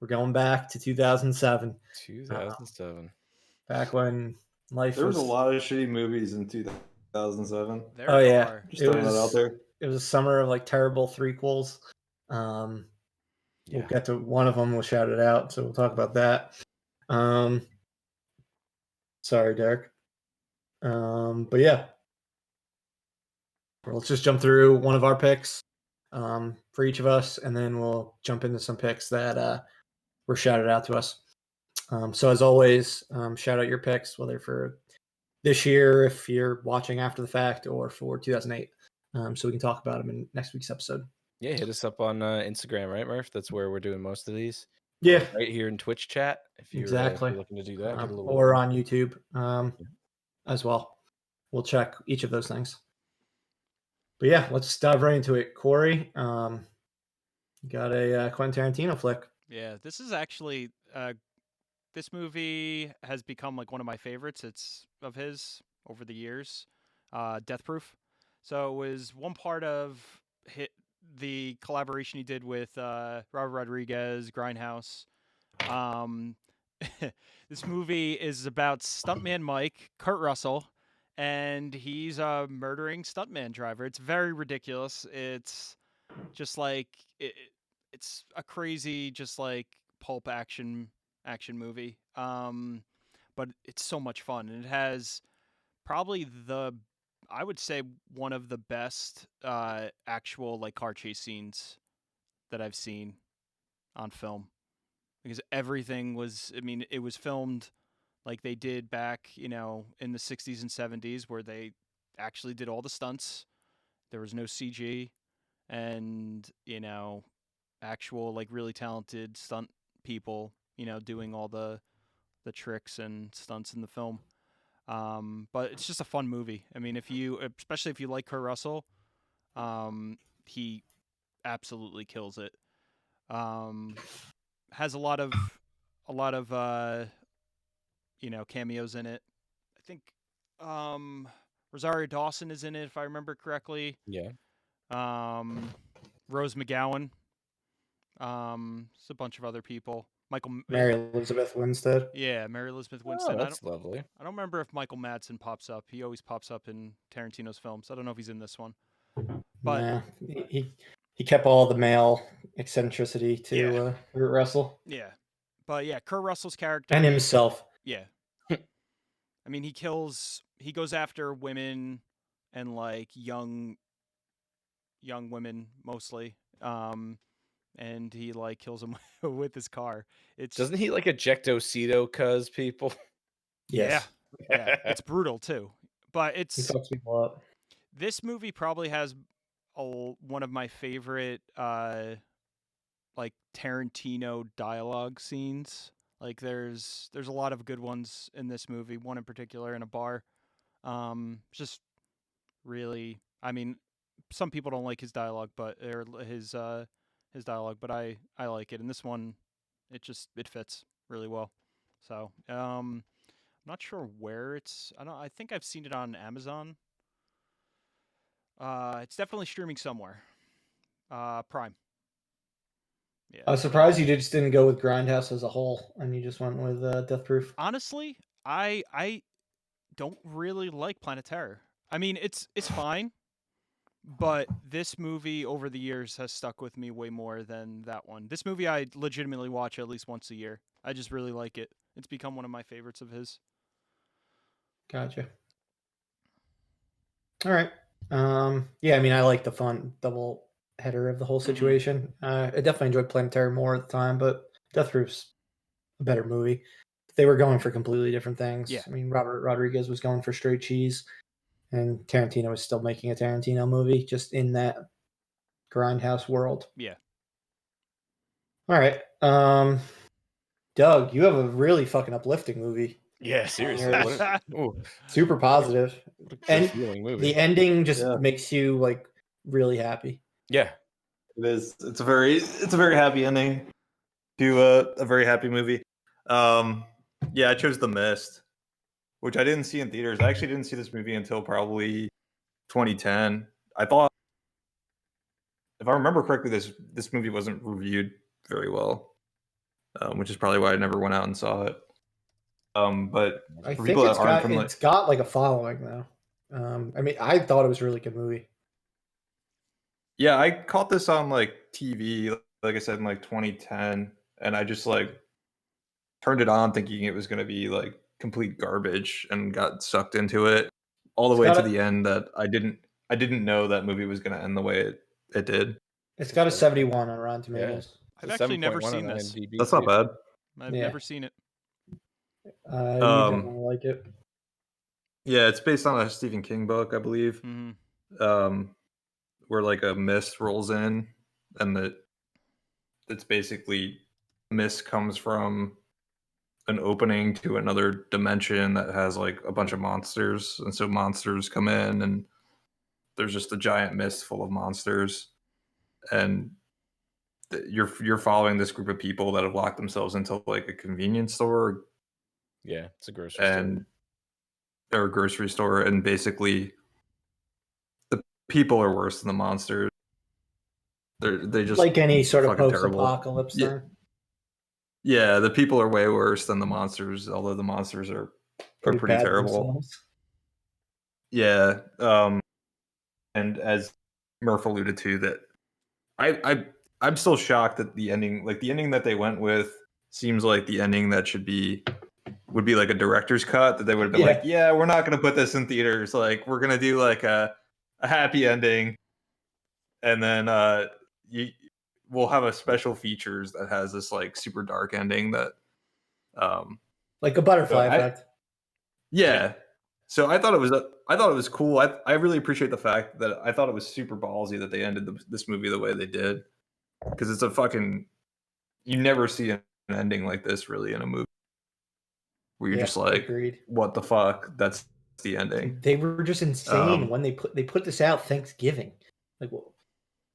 We're going back to 2007. 2007. Back when life There was a lot of shitty movies in 2007. Oh yeah, Just throwing that out there. It was a summer of like terrible threequels. We'll get to one of them. We'll shout it out, so we'll talk about that. Sorry, Derek. But yeah, let's just jump through one of our picks for each of us, and then we'll jump into some picks that were shouted out to us. So as always, shout out your picks, whether for this year, if you're watching after the fact, or for 2008, so we can talk about them in next week's episode. Yeah, hit us up on Instagram, right, Murph? That's where we're doing most of these. Yeah, right here in Twitch chat. If you're, exactly. if you're looking to do that, or on YouTube as well. We'll check each of those things. But yeah, let's dive right into it. Corey, got a Quentin Tarantino flick. Yeah, this is actually this movie has become like one of my favorites. It's of his over the years. Death Proof. So it was one part of the collaboration he did with Robert Rodriguez, Grindhouse. This movie is about Stuntman Mike, Kurt Russell, and he's a murdering stuntman driver. It's very ridiculous. It's just like it's a crazy, just like pulp action movie. But it's so much fun, and it has probably I would say one of the best actual like car chase scenes that I've seen on film, because everything was, I mean, it was filmed like they did back, in the 60s and 70s, where they actually did all the stunts. There was no CG, and actual like really talented stunt people, doing all the tricks and stunts in the film. But it's just a fun movie. I mean, especially if you like Kurt Russell, he absolutely kills it. Has a lot of cameos in it. I think Rosario Dawson is in it, if I remember correctly. Yeah. Rose McGowan. It's a bunch of other people. Mary Elizabeth Winstead. Yeah, Mary Elizabeth Winstead. Oh, that's lovely. I don't remember if Michael Madsen pops up. He always pops up in Tarantino's films. I don't know if he's in this one. But he kept all the male eccentricity to Kurt Russell. Yeah. But yeah, Kurt Russell's character. And himself. Yeah. I mean, he goes after women and like young women mostly. And he like kills them with his car. Doesn't he like ejectocito cuz people? Yes. Yeah. It's brutal too. But he fucks people up. This movie probably has one of my favorite like Tarantino dialogue scenes. Like there's a lot of good ones in this movie, one in particular in a bar. Just really, I mean, some people don't like his dialogue, but his dialogue, but I like it. And this one, it fits really well. So, I'm not sure where I think I've seen it on Amazon. It's definitely streaming somewhere. Prime. Yeah. I was surprised you just didn't go with Grindhouse as a whole, and you just went with Death Proof. Honestly, I don't really like Planet Terror. I mean, it's fine, but this movie over the years has stuck with me way more than that one. This movie I legitimately watch at least once a year. I just really like it. It's become one of my favorites of his. Gotcha. All right. Yeah, I mean, I like the fun double header of the whole situation. I definitely enjoyed Planet Terror more at the time, but Death Proof's a better movie. They were going for completely different things. Yeah. I mean, Robert Rodriguez was going for straight cheese, and Tarantino was still making a Tarantino movie, just in that Grindhouse world. Yeah. All right. Doug, you have a really fucking uplifting movie. Yeah, seriously. Super positive. And movie. The ending just makes you like really happy. Yeah. It is. It's a very happy ending to a very happy movie. Yeah, I chose The Mist, which I didn't see in theaters. I actually didn't see this movie until probably 2010. I thought, if I remember correctly, this movie wasn't reviewed very well. which is probably why I never went out and saw it. But I for think people that aren't familiar, it's got like a following though. I mean, I thought it was a really good movie. yeah, I caught this on like TV, like I said, in like 2010, and I just like turned it on thinking it was going to be like complete garbage and got sucked into it all the It's way got to a- the end. That I didn't know that movie was going to end the way it did. It's got a 71 on Rotten Tomatoes. I've actually never seen on this. IMDb, That's not too. bad. I've Yeah. never seen it. You definitely like it. Yeah, it's based on a Stephen King book, I believe. Where like a mist rolls in, and it's basically mist comes from an opening to another dimension that has like a bunch of monsters, and so monsters come in, and there's just a giant mist full of monsters, and you're following this group of people that have locked themselves into like a convenience store Yeah, it's a grocery and or a grocery store, and basically the people are worse than the monsters. They just Like any sort of fucking terrible. post-apocalypse Yeah. thing. Yeah, the people are way worse than the monsters, although the monsters are pretty bad terrible. themselves. Yeah, and as Murph alluded to, that I'm still shocked that the ending that they went with seems like the ending that would be like a director's cut, that they would have been Yeah. like, yeah, we're not going to put this in theaters. Like, we're going to do like a happy ending, and then we'll have a special features that has this like super dark ending that Like a butterfly effect. Yeah. So I thought it was cool. I really appreciate the fact that I thought it was super ballsy that they ended this movie the way they did, because it's a fucking, you never see an ending like this really in a movie where you're just like, agreed. what the fuck? That's the ending. They were just insane when they put this out Thanksgiving. Like,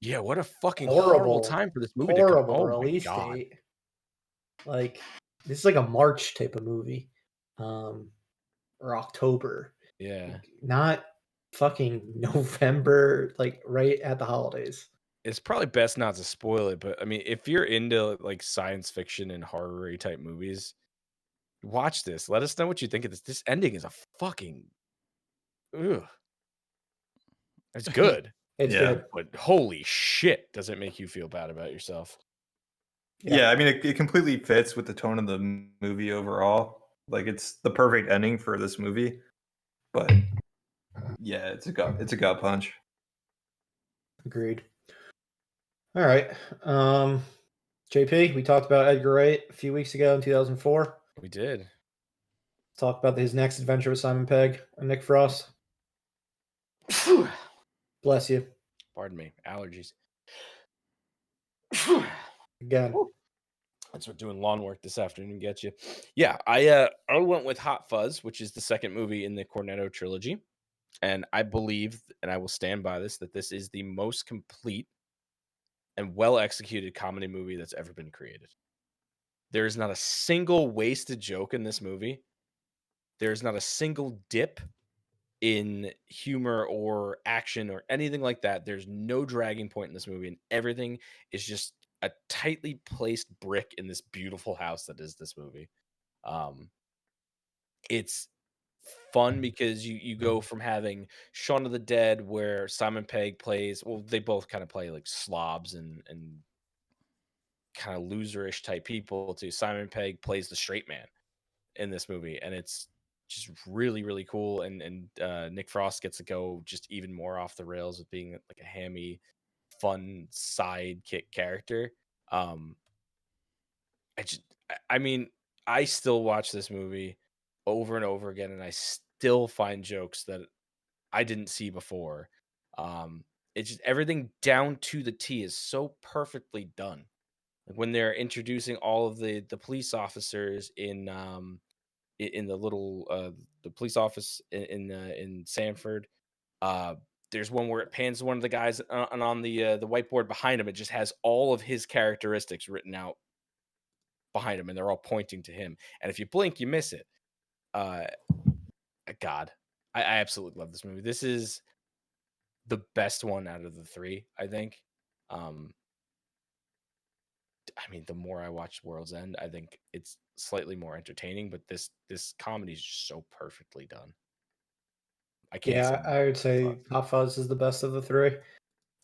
Yeah, what a fucking horrible horrible time for this movie to come. horrible Oh my release God. date. Like, this is like a March type of movie, or October. Yeah. Like, not fucking November, like right at the holidays. It's probably best not to spoil it, but I mean, if you're into like science fiction and horror type movies, watch this. Let us know what you think of this. This ending is a fucking ugh. It's good. It's Yeah. good. But holy shit, does it make you feel bad about yourself? Yeah, I mean, it completely fits with the tone of the movie overall. Like, it's the perfect ending for this movie. But yeah, it's a gut punch. Agreed. All right. JP, we talked about Edgar Wright a few weeks ago in 2004. We did. Talk about his next adventure with Simon Pegg and Nick Frost. Bless you. Pardon me. Allergies. Again. That's what doing lawn work this afternoon gets you. Yeah, I went with Hot Fuzz, which is the second movie in the Cornetto Trilogy. And I believe, and I will stand by this, that this is the most complete and well-executed comedy movie that's ever been created. There is not a single wasted joke in this movie. There is not a single dip in humor or action or anything like that. There's no dragging point in this movie, and everything is just a tightly placed brick in this beautiful house that is this movie. It's fun because you go from having Shaun of the Dead, where Simon Pegg plays, well, they both kind of play like slobs and kind of loserish type people, to Simon Pegg plays the straight man in this movie, and it's just really, really cool. And Nick Frost gets to go just even more off the rails with being like a hammy, fun sidekick character. I mean, I still watch this movie over and over again, and I still find jokes that I didn't see before. It's just everything down to the T is so perfectly done. Like when they're introducing all of the police officers in the little the police office in Sanford. There's one where it pans to one of the guys, and on the whiteboard behind him, it just has all of his characteristics written out behind him, and they're all pointing to him. And if you blink, you miss it. God, I absolutely love this movie. This is the best one out of the three, I think. I mean, the more I watch World's End, I think it's slightly more entertaining. But this comedy is just so perfectly done. I can't say Yeah, I would say Hot Fuzz is the best of the three.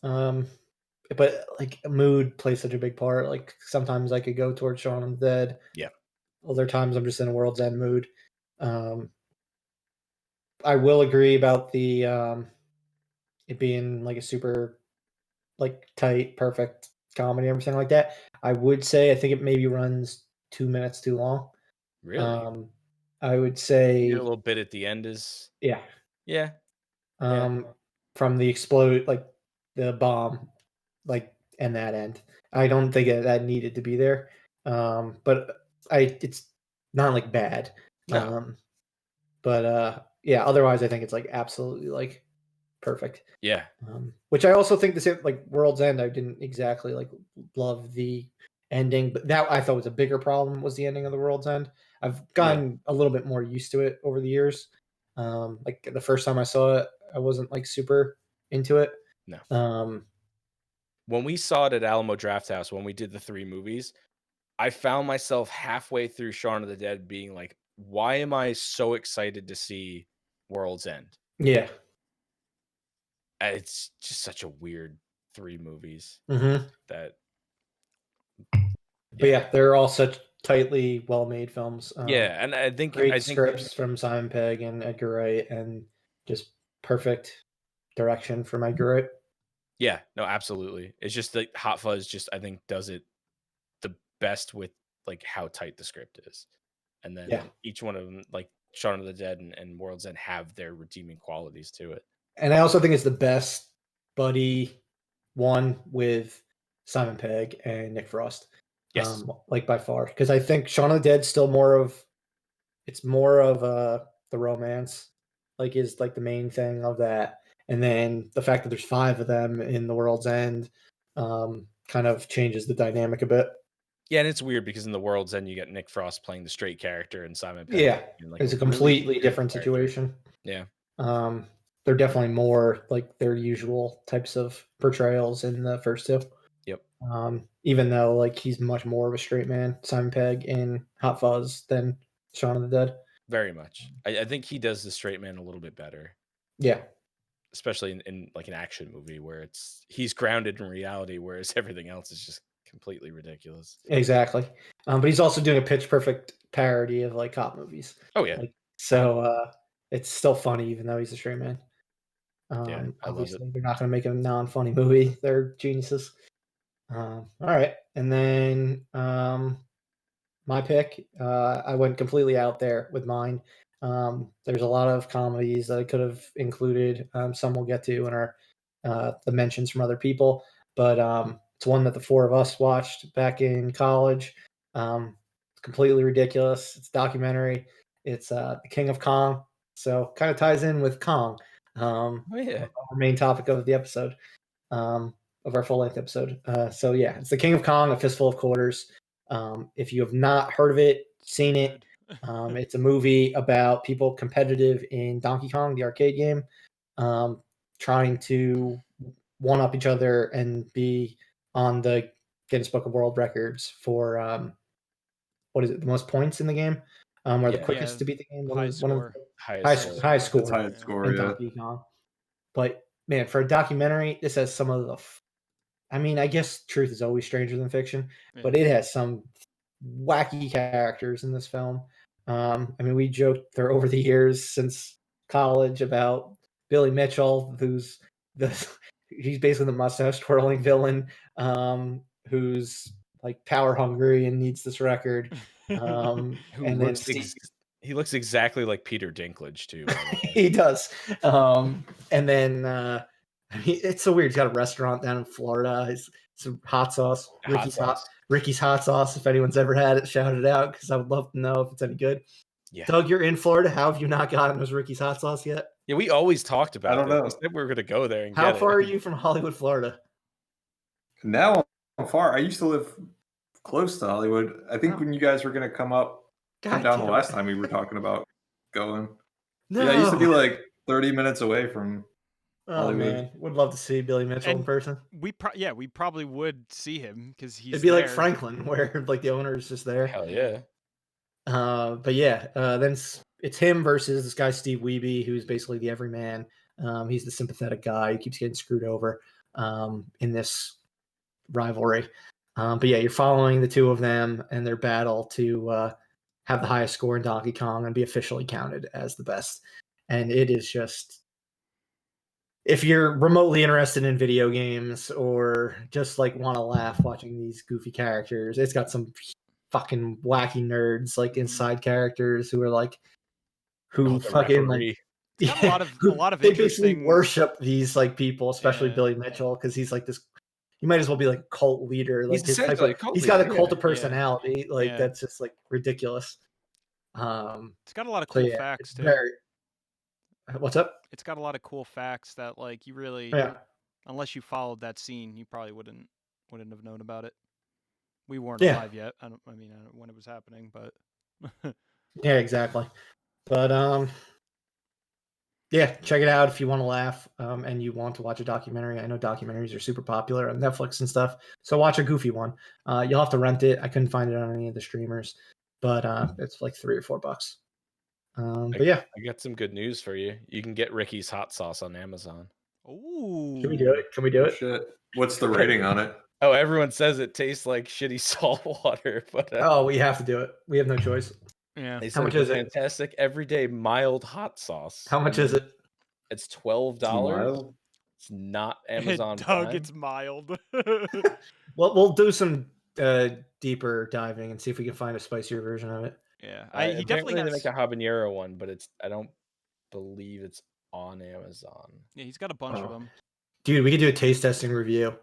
But like mood plays such a big part. Like sometimes I could go towards Shaun of the Dead. Yeah. Other times I'm just in a World's End mood. I will agree about the it being like a super like tight, perfect comedy, everything like that. I would say I think it maybe runs 2 minutes too long. Really? I would A say little bit at the end is yeah. yeah. From the explode like the bomb, like and that end. I don't think that needed to be there. But it's not like bad. No. Yeah, otherwise I think it's like absolutely like perfect. Yeah. Which I also think the same like World's End. I didn't exactly like love the ending, but that I thought was a bigger problem was the ending of the World's End. I've gotten a little bit more used to it over the years. Like the first time I saw it, I wasn't like super into it. No. When we saw it at Alamo Drafthouse, when we did the 3 movies, I found myself halfway through Shaun of the Dead being like, why am I so excited to see World's End? Yeah. It's just such a weird 3 movies that. But yeah, they're all such tightly well-made films. Yeah, and I think great scripts from Simon Pegg and Edgar Wright, and just perfect direction from Edgar Wright. Yeah, no, absolutely. It's just like Hot Fuzz just I think does it the best with like how tight the script is. And then each one of them, like Shaun of the Dead and World's End, have their redeeming qualities to it. And I also think it's the best buddy one with Simon Pegg and Nick Frost. Yes. Like by far. Because I think Shaun of the Dead's still more of the romance, like is like the main thing of that. And then the fact that there's 5 of them in the World's End kind of changes the dynamic a bit. Yeah, and it's weird because in the World's End you get Nick Frost playing the straight character and Simon Pegg. Yeah, like it's a completely different situation. Yeah. They're definitely more like their usual types of portrayals in the first 2. Yep. Even though like he's much more of a straight man, Simon Pegg in Hot Fuzz than Shaun of the Dead. Very much. I think he does the straight man a little bit better. Yeah. Especially in like an action movie where he's grounded in reality, whereas everything else is just completely ridiculous. Exactly. But he's also doing a pitch perfect parody of like cop movies. Oh yeah. It's still funny even though he's a straight man. I Obviously love it. they're not going to make a non-funny movie. They're geniuses. All right. And then my pick, I went completely out there with mine. There's a lot of comedies that I could have included. Some we'll get to in our the mentions from other people, but it's one that the 4 of us watched back in college. It's completely ridiculous. It's a documentary. It's The King of Kong, so kind of ties in with Kong. Our main topic of the episode, of our full-length episode. So yeah, it's The King of Kong, A Fistful of Quarters. If you have not heard of it, seen it, it's a movie about people competitive in Donkey Kong, the arcade game, trying to one-up each other and be on the Guinness Book of World Records for what is it, the most points in the game, or the quickest to beat the game. Highest score in Donkey Kong. But man, for a documentary, this has some of the. I mean, I guess truth is always stranger than fiction, but it has some wacky characters in this film. I mean, we joked there over the years since college about Billy Mitchell, he's basically the mustache twirling villain, who's like power hungry and needs this record. He looks exactly like Peter Dinklage too. He does. And then I mean, it's so weird. He's got a restaurant down in Florida. It's some hot sauce. Ricky's hot sauce. If anyone's ever had it, shout it out because I would love to know if it's any good. Yeah. Doug, you're in Florida. How have you not gotten those Ricky's hot sauce yet? Yeah, we always talked about it. I don't know. We said we were going to go there and How far are you from Hollywood, Florida? Now I'm far. I used to live close to Hollywood. I think when you guys were going to come down the last time we were talking about going. No. Yeah, I used to be like 30 minutes away from Oh Hollywood. man, would love to see Billy Mitchell in And person. we probably would see him because he's It'd be like there. Franklin, where like the owner is just there. Hell yeah. But yeah, then it's him versus this guy Steve Wiebe, who's basically the everyman. He's the sympathetic guy who keeps getting screwed over in this rivalry. But yeah, you're following the two of them and their battle to have the highest score in Donkey Kong and be officially counted as the best. And it is just, if you're remotely interested in video games or just like want to laugh watching these goofy characters, it's got some fucking wacky nerds like inside characters who are like, who the fucking referee. like, It's got a lot of they basically interesting. worship these like people, especially Yeah. Billy Mitchell, because he's like this. He might as well be like a cult leader. Like He's his type essentially of, a cult he's got a leader, cult yeah. of personality. Like Yeah. that's just like ridiculous. It's got a lot of So cool yeah, facts it's too. very. What's up? It's got a lot of cool facts that like you really, Yeah, unless you followed that scene, you probably wouldn't have known about it. We weren't Yeah. alive yet. I don't know when it was happening, but yeah, exactly. But yeah, check it out if you want to laugh and you want to watch a documentary. I know documentaries are super popular on Netflix and stuff, so watch a goofy one. You'll have to rent it. I couldn't find it on any of the streamers, but it's like $3 or $4. But yeah, I got some good news for you. You can get Ricky's hot sauce on Amazon. ooh, can we do it? Can we do Oh, it? shit. What's the rating on it? Oh, everyone says it tastes like shitty salt water, but Oh, we have to do it. We have no choice. Yeah. they How said much it's is a it? fantastic everyday mild hot sauce. How much is it? It's $12. Mild? It's not Amazon Doug, Prime. it's mild. Well, we'll do some deeper diving and see if we can find a spicier version of it. Yeah, apparently he definitely they has. make a habanero one, but I don't believe it's on Amazon. Yeah, he's got a bunch of Oh. them. Dude, we could do a taste testing review.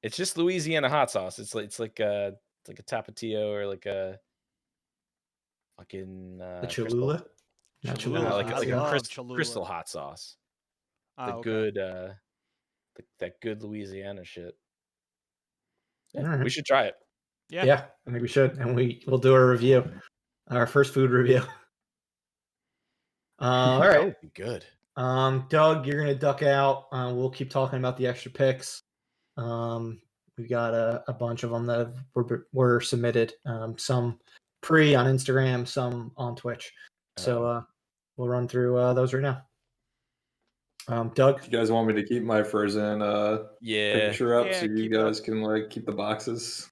It's just Louisiana hot sauce. It's like a Tapatio or like a fucking The Crystal. Cholula? Not Cholula. Cholula. like I a love crystal Cholula. hot sauce. Ah, The okay. good that good Louisiana shit. Yeah, Alright. we should try it. Yeah. I think we should, and we'll do a review, our first food review. All That right, would be good. Doug, you're gonna duck out. We'll keep talking about the extra picks. We got a bunch of them that were submitted. Some pre on Instagram, some on Twitch. So we'll run through those right now. Doug, You guys want me to keep my Frozen Yeah, picture up Yeah, so you keep it up. guys can like keep the boxes?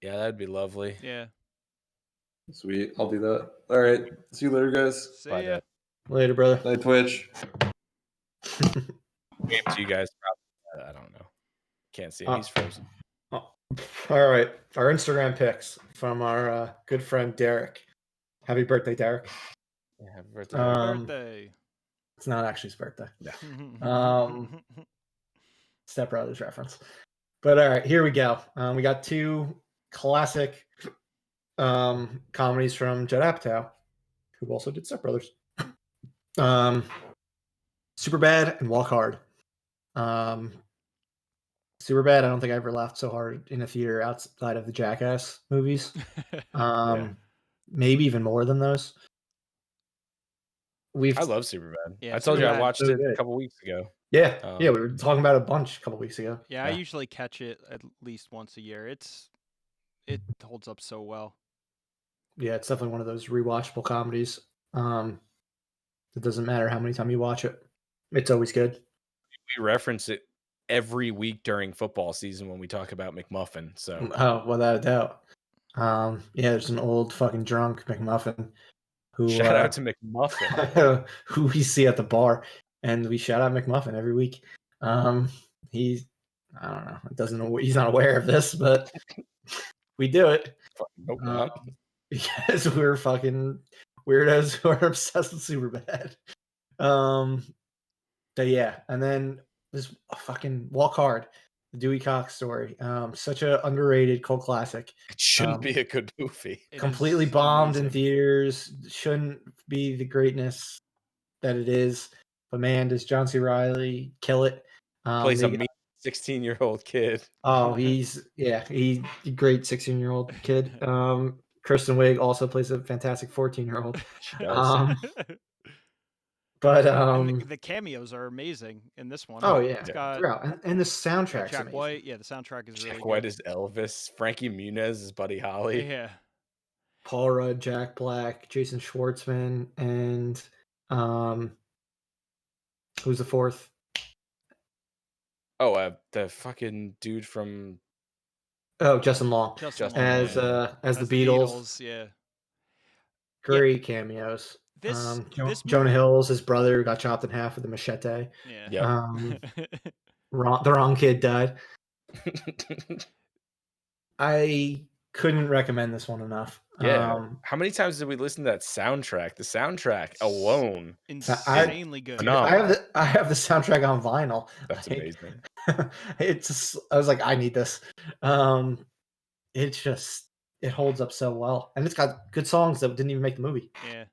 yeah, that'd be lovely. Yeah. Sweet, I'll do that. All right, see you later, guys. See Bye, ya. Dad. later, brother. Night, Twitch. Game to you guys. Probably, I don't know. Can't see him. He's frozen. All right, our Instagram picks from our good friend Derek. Happy birthday, Derek. Yeah, happy birthday. Happy birthday. It's not actually his birthday. Um, Step Brothers reference. But all right, here we go. We got two classic comedies from Judd Apatow, who also did Step Brothers. Superbad and Walk Hard. Superbad, I don't think I ever laughed so hard in a theater outside of the Jackass movies. Maybe even more than those. I love Superbad. Yeah, I told you I Superbad. watched So it good. a couple weeks ago. Yeah, we were talking about it a bunch a couple weeks ago. Yeah, I usually catch it at least once a year. It holds up so well. Yeah, it's definitely one of those rewatchable comedies. It doesn't matter how many times you watch it. It's always good. We reference it every week during football season when we talk about McMuffin. So Oh, without a doubt. Yeah, there's an old fucking drunk McMuffin who shout out to McMuffin. who we see at the bar, and we shout out McMuffin every week. He's I don't know. It doesn't. He's not aware of this, but we do it. Nope, not. Because we're fucking weirdos who are obsessed with Superbad. But yeah, and then this fucking Walk Hard, the Dewey Cox story. Such a underrated cult classic. It shouldn't be a good movie. It Completely is bombed in amazing. theaters. Shouldn't be the greatness that it is. But man, does John C. Reilly kill it? Plays they a mean 16-year-old kid. Oh, he's a great 16-year-old kid. Kristen Wiig also plays a fantastic 14-year-old. She does. But And the cameos are amazing in this one. oh yeah, It's got throughout. And the soundtrack's Jack amazing. White. Yeah, the soundtrack is really Jack White good. is Elvis. Frankie Muniz is Buddy Holly. Yeah. Paul Rudd, Jack Black, Jason Schwartzman, and who's the fourth? Oh, the fucking dude from Oh, Justin Long Justin Justin Long, as Long, as the Beatles. Yeah. Great cameos. This Jonah movie- Hill's his brother got chopped in half with a machete. Yeah. Yep. The wrong kid died. I couldn't recommend this one enough. Yeah. How many times did we listen to that soundtrack? The soundtrack alone. Insanely good. Phenomenal. I have the soundtrack on vinyl. That's Like, amazing. I was like, I need this. It holds up so well, and it's got good songs that didn't even make the movie. Yeah.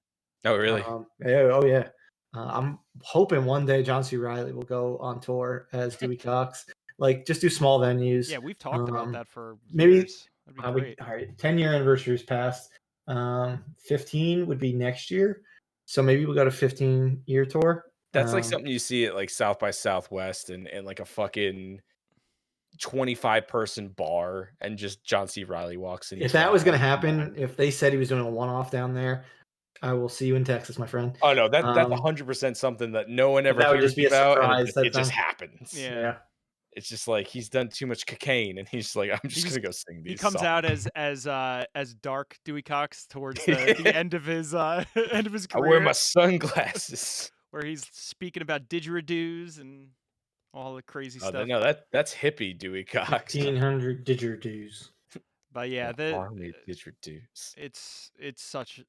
Oh, really? Yeah. I'm hoping one day John C. Reilly will go on tour as Dewey Cox. Like, just do small venues. Yeah, we've talked about that for maybe years. That'd be great. all right, 10-year anniversary's passed. 15 would be next year, so maybe we'll go to 15-year tour. That's like something you see at like South by Southwest and like a fucking 25-person bar, and just John C. Reilly walks in. If that was going to happen, if they said he was doing a one-off down there, I will see you in Texas, my friend. Oh no, that's 100% something that no one ever that would hears just be a about. surprise. And it just happens. Yeah. It's just like he's done too much cocaine, and he's like, I'm just gonna go sing these. He comes songs. out as dark Dewey Cox towards the end of his career. I wear my sunglasses. Where he's speaking about didgeridoos and all the crazy stuff. No, that's hippie Dewey Cox. 1500 didgeridoos. But yeah, didgeridoos. It's such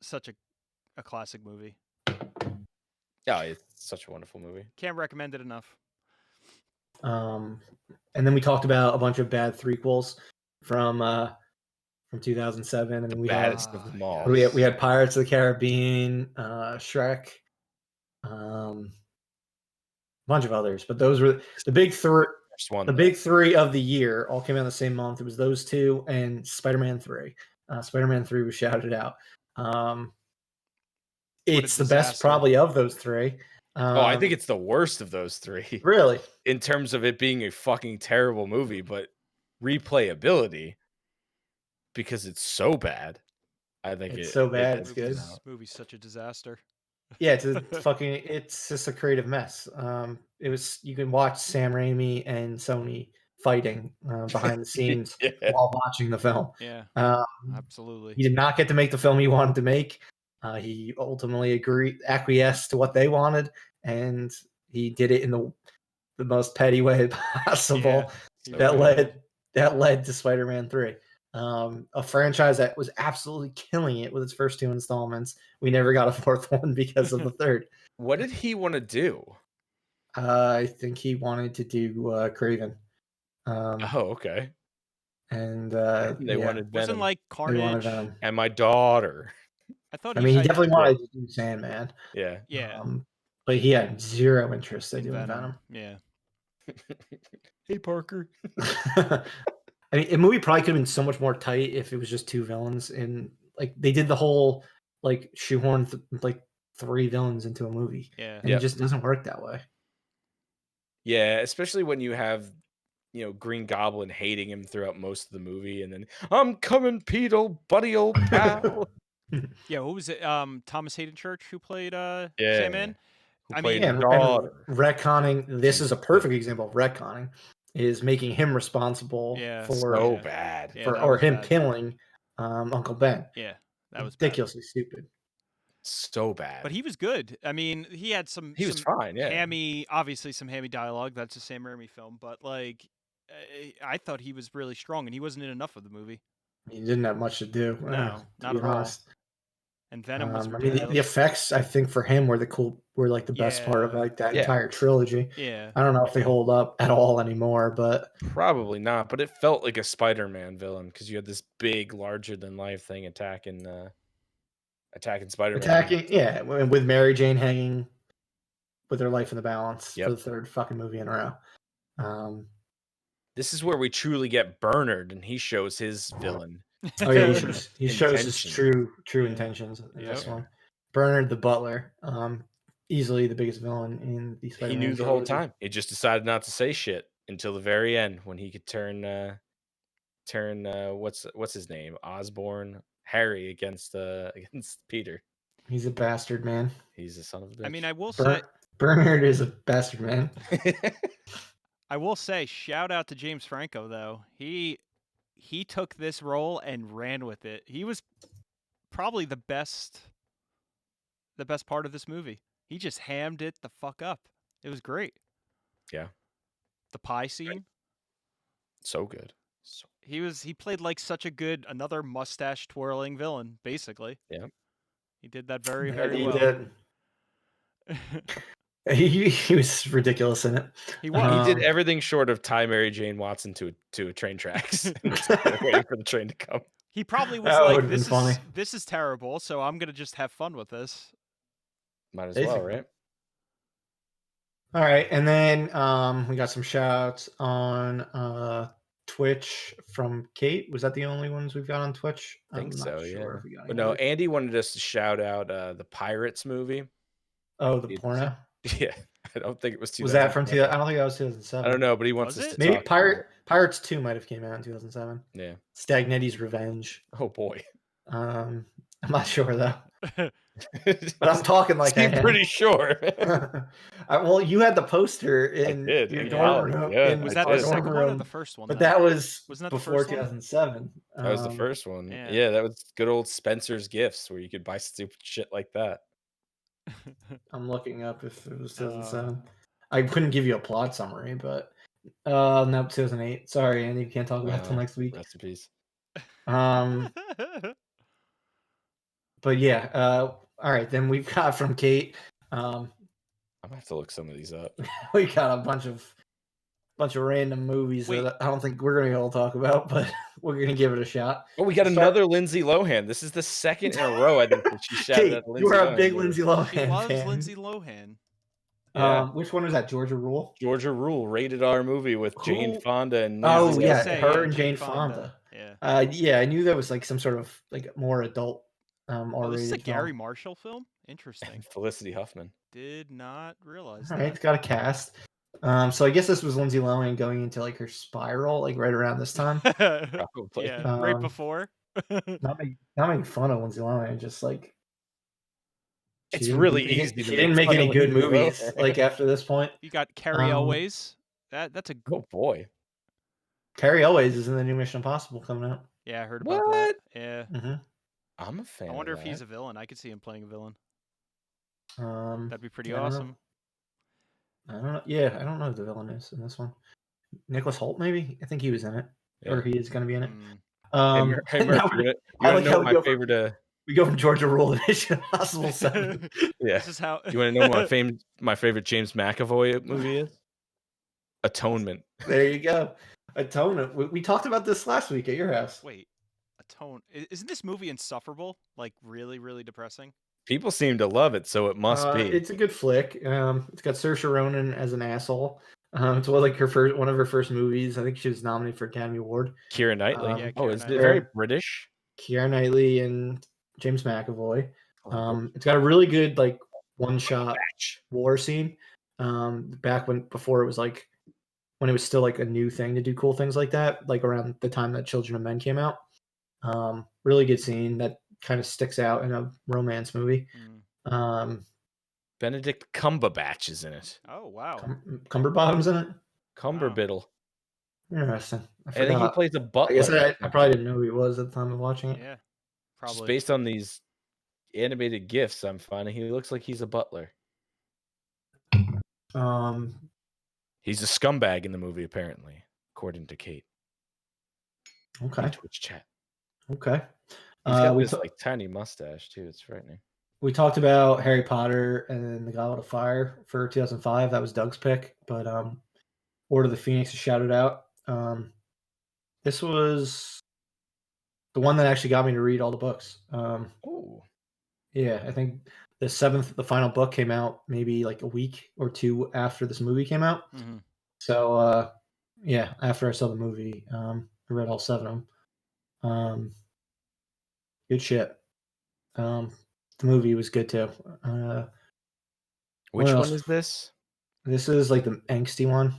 a classic movie. Yeah, it's such a wonderful movie. Can't recommend it enough. And then we talked about a bunch of bad threequels from 2007, and then we had Baddest of them all. we had Pirates of the Caribbean, Shrek, a bunch of others, but those were the big three. The big three of the year all came out the same month. It was those two and Spider-Man 3. Spider-Man 3 was shouted out. It's the best probably of those three. I think it's the worst of those three. Really? In terms of it being a fucking terrible movie, but replayability, because it's so bad. I think it's so bad. It's good. This movie's such a disaster. Yeah, it's just a creative mess. You can watch Sam Raimi and Sony fighting behind the scenes while watching the film. Yeah, absolutely. He did not get to make the film he wanted to make. He ultimately acquiesced to what they wanted, and he did it in the most petty way possible. Yeah, that led to Spider-Man 3. A franchise that was absolutely killing it with its first two installments. We never got a fourth one because of the third. What did he want to do? I think he wanted to do Craven. Okay. And they wanted Venom. Wasn't like Carnage and my daughter. I mean, he definitely wanted to do Sandman. Yeah. But he had zero interest in doing Venom. Yeah. Hey, Parker. I mean, a movie probably could have been so much more tight if it was just two villains, and like they did the whole like shoehorn three villains into a movie. Yeah, and it just doesn't work that way. Yeah, especially when you have Green Goblin hating him throughout most of the movie, and then I'm coming, Pete, old buddy, old pal. Yeah, what was it? Thomas Hayden Church who played Sandman. Retconning. This is a perfect example of retconning. Is making him responsible for him killing Uncle Ben. Yeah, that was ridiculously stupid. So bad. But he was good. I mean, he had some. He was fine. Yeah. Obviously some hammy dialogue. That's a Sam Raimi film, but like, I thought he was really strong, and he wasn't in enough of the movie. He didn't have much to do. No, not at all. And Venom was ridiculous. I mean, the effects, I think, for him were the best part of like that entire trilogy. Yeah. I don't know if they hold up at all anymore, but probably not. But it felt like a Spider-Man villain because you had this big, larger-than-life thing attacking Spider-Man. With Mary Jane hanging with her life in the balance for the third fucking movie in a row. This is where we truly get Bernard, and he shows his villain. Oh yeah, he shows his true intentions in this one. Bernard the butler. easily the biggest villain in the He Spider-Man knew the whole trilogy. time. He just decided not to say shit until the very end when he could turn what's his name? Osborn Harry against Peter. He's a bastard, man. He's a son of a bitch. I mean, I will say, Bernard is a bastard, man. shout out to James Franco though. He took this role and ran with it. He was probably the best part of this movie. He just hammed it the fuck up. It was great. Yeah. The pie scene. So good. He played like such a good another mustache twirling villain, basically. Yeah. He did that very, Yeah, very he well. did. He was ridiculous in it. He was. He did everything short of tie Mary Jane Watson to a train tracks and waiting for the train to come. He probably was That like, would've been funny. this is terrible, so I'm gonna just have fun with this. Might as well, Basically. right? All right, and then we got some shout-outs on Twitch from Kate. Was that the only ones we've got on Twitch? I think I'm so, not sure yeah. if we got But any no, others. Andy wanted us to shout out the Pirates movie. Oh, the It's- porno. Yeah, I don't think it was 2007. Was that from 2000? I don't think that was 2007. I don't know, but he wants Was us it? to Maybe talk about it. Pirates 2 might have came out in 2007. Yeah. Stagnetti's Revenge. Oh boy. I'm not sure though. But I'm talking like I I'm am. pretty sure. Well, you had the poster in did, your in dorm college, room. yeah, in Was I that our the did. dorm second one or room, the first one? But then? that was Wasn't that the before first one? 2007. That was the first one. yeah. Yeah, that was good old Spencer's Gifts where you could buy stupid shit like that. I'm looking up if it was Uh, 2007. I couldn't give you a plot summary, but no, 2008. Sorry, Andy, we can't talk about it till next week. Rest in peace. But yeah, all right. Then we've got from Kate. I'm gonna have to look some of these up. We got a bunch of random movies Wait. that I don't think we're gonna be able to talk about, but we're gonna give it a shot. Oh, we got Start- another Lindsay Lohan. This is the second in a row, I think, that she shouted Kate, out the you Lindsay are a Lohan big movie. Lindsay Lohan she loves fan. Lindsay Lohan. Yeah. Which one was that? Georgia Rule? Georgia Rule, rated R movie with Jane Who- Fonda and Oh Lindsay yeah, Lohan. her and Jane Fonda. Yeah. Yeah, I knew that was like some sort of like more adult Oh, this is a R-rated Gary film. Marshall film? Interesting. Felicity Huffman. Did not realize All that. right, it's got a cast. So I guess this was Lindsay Lohan going into like her spiral, like right around this time. Probably. Yeah, right Um, before. not making fun of Lindsay Lohan, just like she It's didn't really do- easy to She make didn't make fun any of good Lindsay movies Lohan. like after this point. You got Carrie Um, Elways. That's a Oh boy. Carrie Elways is in the new Mission Impossible coming out. yeah. I heard about that. What? Yeah. Mm-hmm. I'm a fan. I wonder of if he's a that. villain. I could see him playing a villain. That'd be pretty I don't know. awesome. I don't know. Yeah, I don't know who the villain is in this one. Nicholas Hoult, maybe. I think he was in it, or Yeah. he is going to be in it. Mm. Hey, Murph, now you I want like to how know we my go favorite? we go from Georgia Rule to Mission Impossible 7. Yeah. This is how. You want to know what my favorite James McAvoy movie is? Atonement. There you go. Atonement. We talked about this last week at your house. Wait, Isn't this movie insufferable? Like really, really depressing. People seem to love it, so it must be. It's a good flick. It's got Saoirse Ronan as an asshole. It's one of her first movies. I think she was nominated for Academy Award. Keira Knightley. Yeah, Oh, Keira is it Knightley. very British? Keira Knightley and James McAvoy. Oh, It's got a really good like one-shot war scene. Back before it was like when it was still like a new thing to do cool things like that, like around the time that Children of Men came out. Really good scene that kind of sticks out in a romance movie. Benedict Cumberbatch is in it. Oh wow. Cumberbottom's in it. Cumberbiddle. Interesting. I I think he forgot. plays a butler. I guess I probably didn't know who he was at the time of watching it. Yeah. Just Probably. based on these animated gifs I'm finding, he looks like he's a butler. He's a scumbag in the movie, apparently, according to Kate. Okay. Twitch chat. Okay. He's got this like tiny mustache too. It's frightening. We talked about Harry Potter and the Goblet of Fire for 2005. That was Doug's pick, but Order of the Phoenix is shouted out. This was the one that actually got me to read all the books. Oh. Yeah, I think the final book came out maybe like a week or two after this movie came out. Mm-hmm. So yeah, after I saw the movie, I read all 7 of them. Good shit. The movie was good too. Which What one else? is this? This is like the angsty one.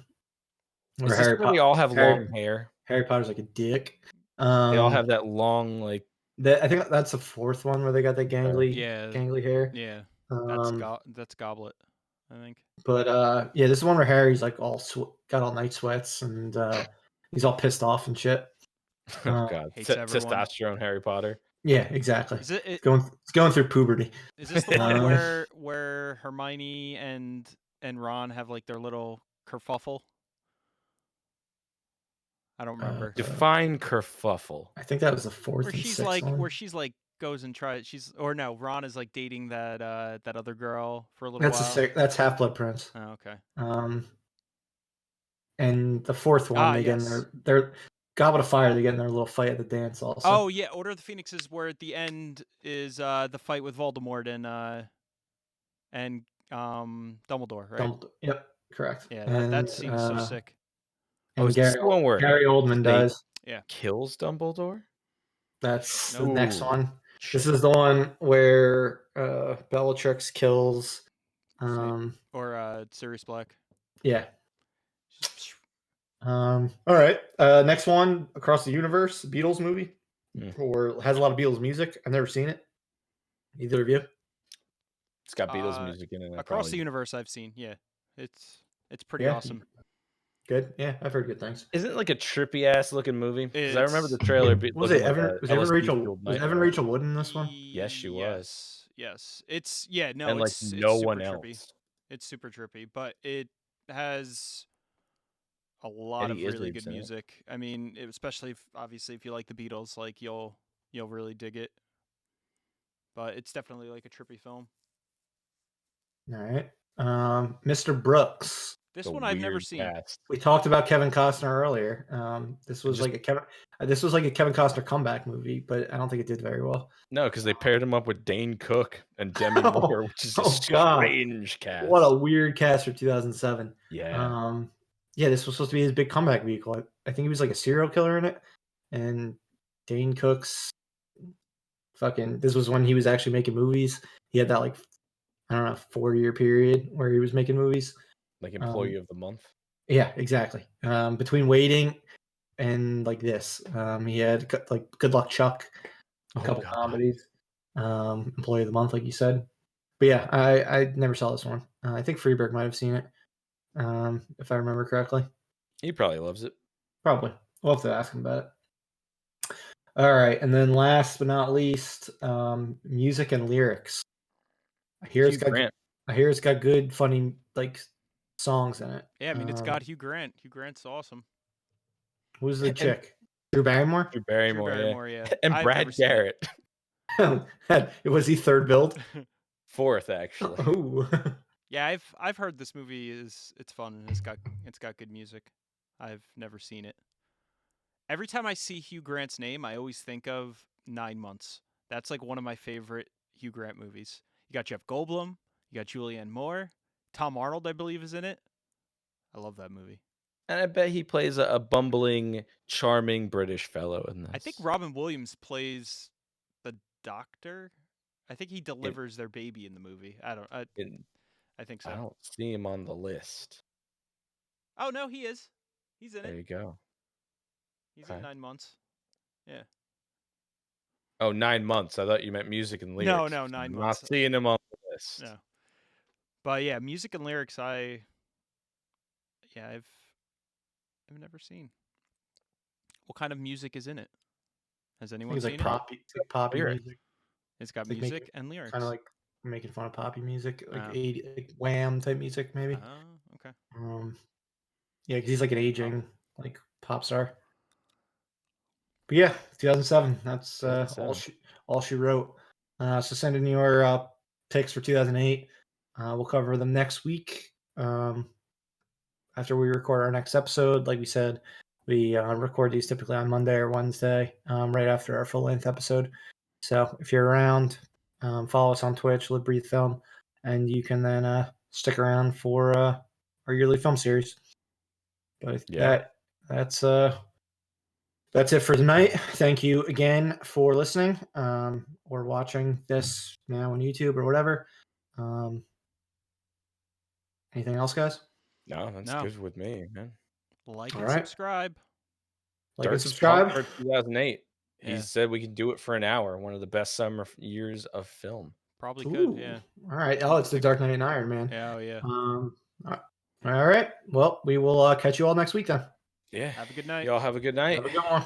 Where Is this where they all have long hair? Harry Potter's like a dick. They all have that long, like. I think that's the fourth one where they got that gangly hair. Yeah, Um, that's Goblet, I think. But yeah, this is one where Harry's like got all night sweats and he's all pissed off and shit. Oh God, Hates everyone. testosterone Harry Potter. Yeah, exactly. Is it's going through puberty. Is this the one where Hermione and Ron have like their little kerfuffle? I don't remember. Define kerfuffle. I think that was the fourth and sixth one. Where she's like goes and tries. Ron is like dating that other girl for a little while. That's Half-Blood Prince. Oh, okay. And the fourth one, they get in their Goblet of Fire. They get in their little fight at the dance. Also. Oh yeah, Order of the Phoenix is where at the end is the fight with Voldemort and Dumbledore, right? Yep, correct. Yeah, that scene's so sick. And Gary Oldman does. Yeah. Kills Dumbledore? That's the next one. This is the one where Bellatrix kills Sirius Black. Yeah. All right. Next one, Across the Universe, Beatles movie. Or has a lot of Beatles music. I've never seen it. Either of you? It's got Beatles music in it. Across the Universe I've seen, yeah. It's pretty awesome. Good. Yeah, I've heard good things. Isn't it like a trippy ass looking movie? Because I remember the trailer. Was Evan Rachel Wood in this one? Yes, she was. Yes. It's no, and it's like no super one trippy. else. It's super trippy, but it has a lot of really good music. I mean, especially obviously if you like the Beatles, like you'll really dig it. But it's definitely like a trippy film. All right. Mr. Brooks. This one I've never seen. We talked about Kevin Costner earlier. This was like a Kevin Costner comeback movie, but I don't think it did very well. No, because they paired him up with Dane Cook and Demi Moore, which is a strange cast. What a weird cast for 2007. Yeah. Yeah, this was supposed to be his big comeback vehicle. I think he was like a serial killer in it, and Dane Cook's this was when he was actually making movies. He had that 4-year period where he was making movies. Like Employee of the Month? Yeah, exactly. Between Waiting and like this, he had like Good Luck Chuck, a couple comedies, Employee of the Month, like you said. But yeah, I never saw this one. I think Freeberg might have seen it, if I remember correctly. He probably loves it. Probably. We'll have to ask him about it. All right, and then last but not least, music and lyrics. I hear it's got good, funny songs in it. Yeah, I mean it's got Hugh Grant. Hugh Grant's awesome. Who's the chick? Drew Barrymore? Drew Barrymore, yeah. And Brad Garrett. Was he third build? Fourth, actually. Ooh. Yeah, I've heard this movie it's fun and it's got good music. I've never seen it. Every time I see Hugh Grant's name, I always think of 9 Months. That's like one of my favorite Hugh Grant movies. You got Jeff Goldblum, you got Julianne Moore, Tom Arnold, I believe, is in it. I love that movie. And I bet he plays a bumbling, charming British fellow in this. I think Robin Williams plays the doctor. I think he delivers their baby in the movie. I think so. I don't see him on the list. Oh, no, he is. He's in it. There you go. He's in 9 Months. Yeah. Oh, 9 months. I thought you meant music and lyrics. No, 9 months. Not seeing him on the list. No. But yeah, music and lyrics, I've never seen. What kind of music is in it? Has anyone seen it? It's like poppy music. It's got music and lyrics. Kind of like making fun of poppy music, like Wham type music, maybe. Oh, okay. Yeah, because he's like an aging pop star. But yeah, 2007. That's all she wrote. So send in your picks for 2008. We'll cover them next week. After we record our next episode, like we said, we record these typically on Monday or Wednesday, right after our full-length episode. So if you're around, follow us on Twitch, Live Breathe Film, and you can then stick around for our yearly film series. But that's it for tonight. Thank you again for listening or watching this now on YouTube or whatever. Anything else, guys? No, that's No. good with me, man. Like All and right. subscribe. Like and Dark's subscribe. pumped for 2008. He Yeah. said we can do it for an hour. One of the best summer years of film. Probably Ooh. could. Yeah. All right. Oh, it's the Dark Knight and Iron Man. Yeah. Oh, yeah. All right. Well, we will catch you all next week then. Yeah. Have a good night. Y'all have a good night. Have a good one.